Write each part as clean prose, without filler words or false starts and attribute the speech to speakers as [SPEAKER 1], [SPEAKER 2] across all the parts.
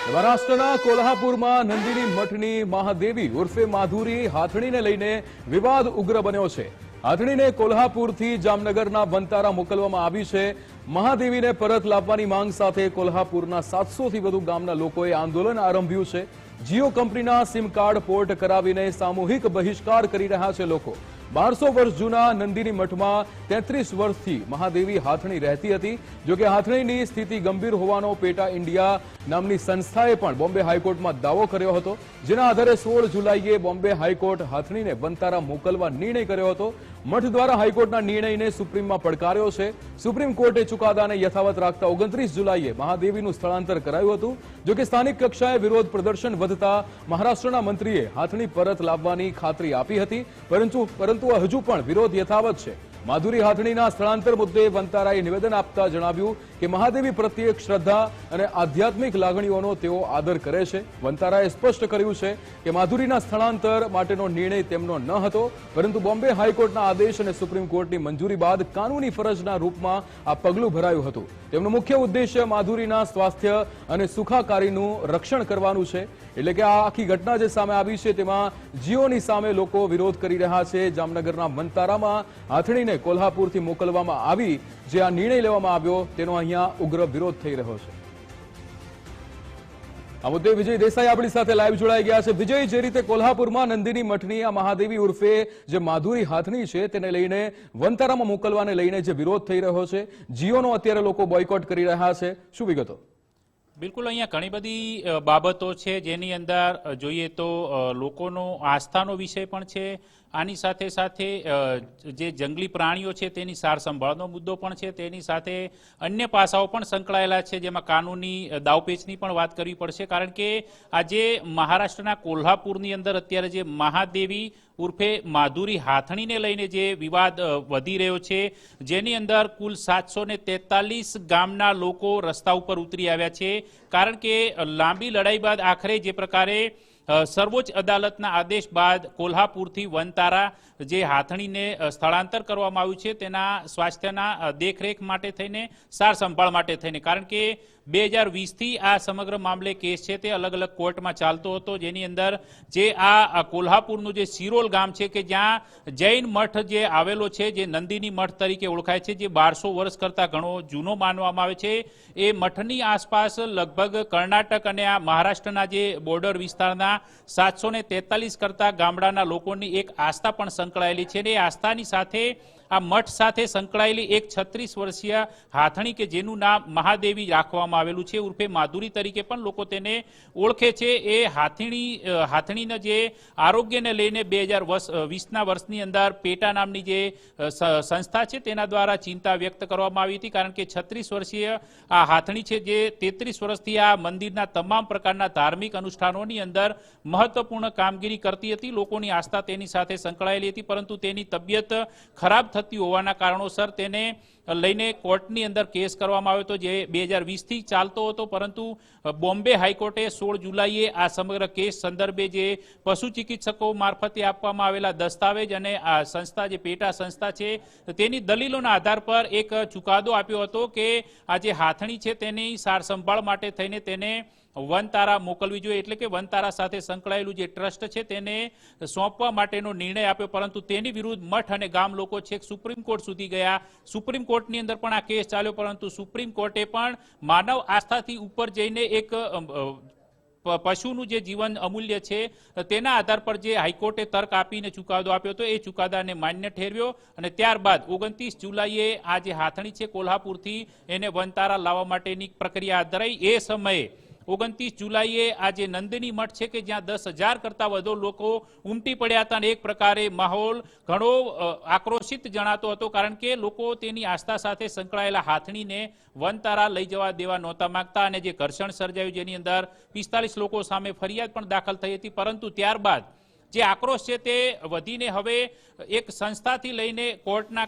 [SPEAKER 1] મહારાષ્ટ્રના કોલ્હાપુરમાં નંદિની મઠની મહાદેવી ઉર્ફે માધુરી હાથણીને લઈને વિવાદ ઉગ્ર બન્યો છે. હાથણીને કોલ્હાપુરથી જામનગરના વંતારા મોકલવામાં આવી છે. મહાદેવીને પરત લાવવાની માંગ સાથે કોલ્હાપુરના 700થી વધુ ગામના લોકોએ આંદોલન આરંભ્યું છે. જીઓ કંપનીના સિમ કાર્ડ પોર્ટ કરાવીને સામૂહિક બહિષ્કાર કરી રહ્યા છે લોકો. 1200 વર્ષ જૂના નંદિની મઠમાં 33 વર્ષથી મહાદેવી હાથણી રહેતી હતી. જોકે હાથણીની સ્થિતિ ગંભીર હોવાનો પેટા ઇન્ડિયા નામની સંસ્થાએ પણ બોમ્બે હાઈકોર્ટમાં દાવો કર્યો હતો, જેના આધારે 16 જુલાઈએ બોમ્બે હાઈકોર્ટ હાથણીને વંતારા મોકલવા નિર્ણય કર્યો હતો. મઠ દ્વારા હાઈકોર્ટના નિર્ણયને સુપ્રીમમાં પડકાર્યો છે. સુપ્રીમ કોર્ટે ચુકાદાને યથાવત રાખતા 29 જુલાઈએ મહાદેવીનું સ્થળાંતર કરાયું હતું. જોકે સ્થાનિક કક્ષાએ વિરોધ પ્રદર્શન વધતા મહારાષ્ટ્રના મંત્રીએ હાથણી પરત લાવવાની ખાતરી આપી હતી, પરંતુ હજુ પણ વિરોધ યથાવત છે. માધુરી હાથણીના સ્થળાંતર મુદ્દે વંતારાએ નિવેદન આપતા જણાવ્યું કે મહાદેવી પ્રત્યે શ્રદ્ધા અને આધ્યાત્મિક લાગણીઓનો તેઓ આદર કરે છે. વંતારાએ સ્પષ્ટ કર્યું છે કે માધુરીના સ્થળાંતર માટેનો નિર્ણય તેમનો ન હતો, પરંતુ બોમ્બે હાઈકોર્ટના આદેશ અને સુપ્રીમ કોર્ટની મંજૂરી બાદ કાનૂની ફરજના રૂપમાં આ પગલું ભરાયું હતું. તેમનો મુખ્ય ઉદ્દેશ્ય માધુરીના સ્વાસ્થ્ય અને સુખાકારીનું રક્ષણ કરવાનું છે. એટલે કે આ આખી ઘટના જે સામે આવી છે તેમાં જીઓની સામે લોકો વિરોધ કરી રહ્યા છે. જામનગરના વંતારામાં હાથણીને કોલ્હાપુરથી મોકલવામાં આવી, જે આ નિર્ણય લેવામાં આવ્યો તેનો અહીંયા ઉગ્ર વિરોધ થઈ રહ્યો છે. આ મુદ્દે વિજય દેસાઈ આપણી સાથે લાઈવ જોડાઈ ગયા છે. વિજય, જે રીતે કોલ્હાપુરમાં નંદિની મઠની આ મહાદેવી ઉર્ફે જે માધુરી હાથણી છે તેને લઈને વંતારામાં મોકલવાને લઈને જે વિરોધ થઈ રહ્યો છે, જીઓનો અત્યારે લોકો બોયકોટ કરી રહ્યા છે, શું વિગતો?
[SPEAKER 2] બિલકુલ, અહીંયા ઘણી બધી બાબતો છે જેની અંદર જોઈએ તો લોકોનો આસ્થાનો વિષય પણ છે. આની સાથે સાથે જે જંગલી પ્રાણીઓ છે તેની સાર સંભાળનો મુદ્દો પણ છે. તેની સાથે અન્ય પાસાઓ પણ સંકળાયેલા છે, જેમાં કાનૂની દાવપેચની પણ વાત કરવી પડશે. કારણ કે આજે મહારાષ્ટ્રના કોલ્હાપુરની અંદર અત્યારે જે મહાદેવી ઉર્ફે માધુરી હાથણીને લઈને જે વિવાદ વધી રહ્યો છે, જેની અંદર કુલ 743 ગામના લોકો રસ્તા ઉપર ઉતરી આવ્યા છે. કારણ કે લાંબી લડાઈ બાદ આખરે જે પ્રકારે સર્વોચ્ચ અદાલતના આદેશ બાદ કોલ્હાપુરથી વંતારા જે હાથણીને સ્થળાંતર કરવામાં આવ્યું છે તેના સ્વાસ્થ્યના દેખરેખ માટે થઈને, સાર સંભાળ માટે થઈને, કારણ કે 2020થી આ સમગ્ર મામલે કેસ છે તે અલગ અલગ કોર્ટમાં ચાલતો હતો, જેની અંદર જે આ કોલ્હાપુરનું જે સિરોલ ગામ છે કે જ્યાં જૈન મઠ જે આવેલો છે, જે નંદિની મઠ તરીકે ઓળખાય છે, જે 1200 વર્ષ કરતાં ઘણો જૂનો માનવામાં આવે છે, એ મઠની આસપાસ લગભગ કર્ણાટક અને આ મહારાષ્ટ્રના જે બોર્ડર વિસ્તારના 743 કરતા ગામડાના લોકોની એક આસ્થા પણ સંકળાયેલી છે. અને એ આસ્થાની સાથે આ મઠ સાથે સંકળાયેલી એક 36 વર્ષીય હાથણી કે જેનું નામ મહાદેવી રાખવામાં આવેલું છે, ઉર્ફે માધુરી તરીકે પણ લોકો તેને ઓળખે છે. એ હાથણીના જે આરોગ્યને લઈને 2020ના વર્ષની અંદર પેટા નામની જે સંસ્થા છે તેના દ્વારા ચિંતા વ્યક્ત કરવામાં આવી હતી. કારણ કે 36 વર્ષીય આ હાથણી છે જે 33 વર્ષથી આ મંદિરના તમામ પ્રકારના ધાર્મિક અનુષ્ઠાનોની અંદર મહત્વપૂર્ણ કામગીરી કરતી હતી. લોકોની આસ્થા તેની સાથે સંકળાયેલી હતી, પરંતુ તેની તબિયત ખરાબ થતી હોવાના કારણોસર તેને લઈને કોર્ટની અંદર કેસ કરવામાં આવ્યો હતો, જે 2020થી ચાલતો હતો. પરંતુ બોમ્બે હાઈકોર્ટે 16 જુલાઈએ આ સમગ્ર કેસ સંદર્ભે જે પશુ ચિકિત્સકો મારફતે આપવામાં આવેલા દસ્તાવેજ અને આ સંસ્થા જે પેટા સંસ્થા છે તેની દલીલોના આધાર પર એક ચુકાદો આપ્યો હતો કે આ જે હાથણી છે તેની સાર સંભાળ માટે થઈને તેને વનતારા મોકલવી જોઈએ. એટલે કે વનતારા સાથે સંકળાયેલું જે ટ્રસ્ટ છે તેને સોંપવા માટેનો નિર્ણય આપ્યો, પરંતુ તેની વિરુદ્ધ મઠ અને ગામ લોકો છેક સુપ્રીમ કોર્ટ સુધી ગયા. સુપ્રીમ કોર્ટની અંદર પણ આ કેસ ચાલ્યો, પરંતુ સુપ્રીમ કોર્ટે પણ માનવ આસ્થાથી ઉપર જઈને એક પશુનું જે જીવન અમૂલ્ય છે તેના આધાર પર જે હાઈકોર્ટે તર્ક આપીને ચુકાદો આપ્યો હતો, એ ચુકાદાને માન્ય ઠેરવ્યો. અને ત્યારબાદ 29 જુલાઈએ આ જે હાથણી છે કોલ્હાપુરથી એને વનતારા લાવવા માટેની પ્રક્રિયા હાથ ધરાઈ. એ સમયે 29 જુલાઈએ આ જે નંદિની મઠ છે કે જ્યાં 10,000 કરતાં વધુ લોકો ઉમટી પડ્યા હતા, અને એક પ્રકારે માહોલ ઘણો આક્રોશિત જણાતો હતો. કારણ કે લોકો તેની આસ્થા સાથે સંકળાયેલા હાથણીને વનતારા લઈ જવા દેવા નહોતા માંગતા, અને જે ઘર્ષણ સર્જાયું જેની અંદર 45 લોકો સામે ફરિયાદ પણ દાખલ થઈ હતી. પરંતુ ત્યારબાદ જે આક્રોશ છે તે વધીને હવે એક સંસ્થાથી લઈને કોર્ટના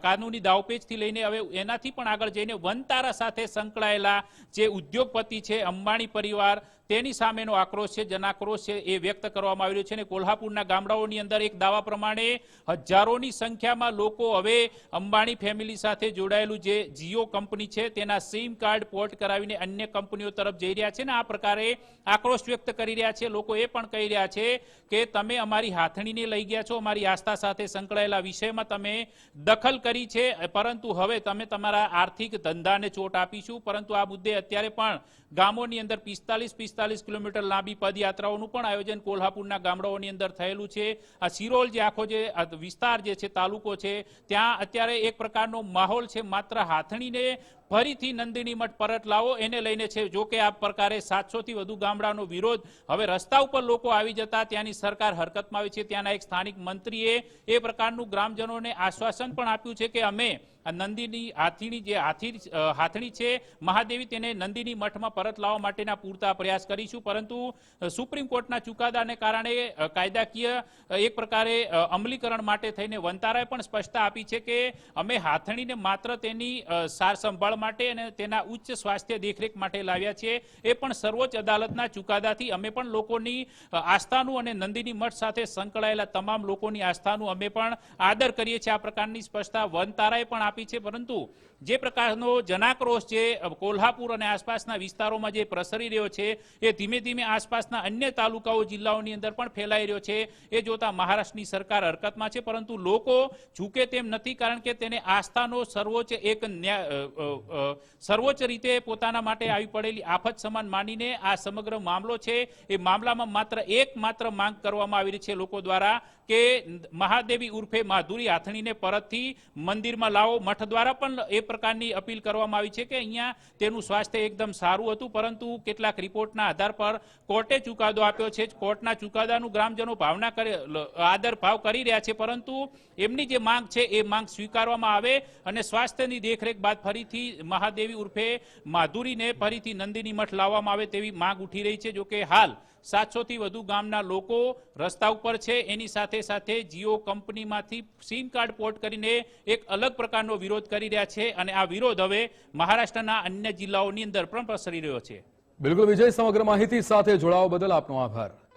[SPEAKER 2] કાનૂની દાવપેચથી લઈને હવે એનાથી પણ આગળ જઈને વનતારા સાથે સંકળાયેલા જે ઉદ્યોગપતિ છે, અંબાણી પરિવાર, તેની સામેનો આક્રોશ છે, જનાક્રોશ છે એ વ્યક્ત કરવામાં આવી રહ્યો છે. અને કોલ્હાપુરના ગામડાઓની અંદર એક દાવા પ્રમાણે હજારોની સંખ્યામાં લોકો હવે અંબાણી ફેમિલી સાથે જોડાયેલું જે જીઓ કંપની છે તેના સિમ કાર્ડ પોર્ટ કરાવીને અન્ય કંપનીઓ તરફ જઈ રહ્યા છે ને આ પ્રકારે આક્રોશ વ્યક્ત કરી રહ્યા છે. લોકો એ પણ કહી રહ્યા છે કે તમે અમારી હાથણીને લઈ ગયા છો, અમારી આસ્થા સાથે સંકળાયેલા વિષયમાં તમે દખલ કરી છે, પરંતુ હવે તમે તમારા આર્થિક ધંધાને ચોટ આપીશું. પરંતુ આ મુદ્દે અત્યારે પણ ગામોની અંદર 45 કિલોમીટર લાંબી પદયાત્રાઓનું પણ આયોજન કોલ્હાપુરના ગામડાઓની અંદર થયેલું છે. આ સિરોલ જે આખો જે વિસ્તાર જે છે, તાલુકો છે, ત્યાં અત્યારે એક પ્રકારનો માહોલ છે. માત્ર હાથણીને ફરીથી નંદિની મઠ પરત લાવો એને લઈને છે. જો કે આ પ્રકારે 700 થી વધુ ગામડાનો વિરોધ હવે રસ્તા ઉપર લોકો આવી જતા ત્યાંની સરકાર હરકતમાં આવી છે. ત્યાંના એક સ્થાનિક મંત્રીએ એ પ્રકારનું ગ્રામજનોને આશ્વાસન પણ આપ્યું છે કે અમે નંદીની હાથણી છે મહાદેવી, તેને નંદિની મઠમાં પરત લાવવા માટેના પૂરતા પ્રયાસ કરીશું. પરંતુ સુપ્રીમ કોર્ટના ચુકાદાને કારણે કાયદાકીય એક પ્રકારે અમલીકરણ માટે થઈને વંતારાએ પણ સ્પષ્ટતા આપી છે કે અમે હાથણીને માત્ર તેની સાર સંભાળ માટે અને તેના ઉચ્ચ સ્વાસ્થ્ય દેખરેખ માટે લાવ્યા છે. એ પણ સર્વોચ્ચ અદાલતના ચુકાદાથી અમે પણ લોકોની આસ્થાનું અને નંદિની મઠ સાથે સંકળાયેલા તમામ લોકોની આસ્થાનું અમે પણ આદર કરીએ છીએ. આ પ્રકારની સ્પષ્ટતા વનતારાએ પણ આપી છે. પરંતુ જે પ્રકારનો જનાક્રોશ છે કોલ્હાપુર અને આસપાસના વિસ્તારોમાં જે પ્રસરી રહ્યો છે એ ધીમે ધીમે આસપાસના અન્ય તાલુકાઓ જિલ્લાઓની અંદર પણ ફેલાઈ રહ્યો છે. એ જોતા મહારાષ્ટ્રની સરકાર હરકતમાં છે, પરંતુ લોકો ઝૂકે તેમ નથી, કારણ કે તેને આસ્થાનો સર્વોચ્ચ રીતે પોતાના માટે આવી પડેલી આફત સમાન માનીને આ સમગ્ર મામલો છે એ મામલામાં માત્ર માંગ કરવામાં આવી રહી છે લોકો દ્વારા કે મહાદેવી ઉર્ફે માધુરી હાથણીને પરતથી મંદિરમાં લાવો. મઠ દ્વારા પણ એ પ્રકારની અપીલ કરવામાં આવી છે કે અહીંયા તેનું સ્વાસ્થ્ય એકદમ સારું હતું, પરંતુ કેટલાક રિપોર્ટના આધાર પર કોર્ટે ચુકાદો આપ્યો છે. કોર્ટના ચુકાદાનું ગ્રામજનો આદર ભાવ કરી રહ્યા છે, પરંતુ એમની જે માંગ છે એ માંગ સ્વીકારવામાં આવે અને સ્વાસ્થ્યની દેખરેખ બાદ ફરીથી મહાદેવી ઉર્ફે માધુરીને ફરીથી નંદિની મઠ લાવવામાં આવે તેવી માંગ ઉઠી રહી છે. જો કે હાલ 700 થી વધુ ગામના લોકો રસ્તા ઉપર છે. એની સાથે સાથે જીઓ કંપનીમાંથી સિમ કાર્ડ પોર્ટ કરીને એક અલગ પ્રકારનો વિરોધ કરી રહ્યા છે અને આ વિરોધ હવે મહારાષ્ટ્રના અન્ય જિલ્લાઓની અંદર પણ પ્રસરી રહ્યો છે.
[SPEAKER 1] બિલકુલ વિજય, સમગ્ર માહિતી સાથે જોડાવા બદલ આપનો આભાર.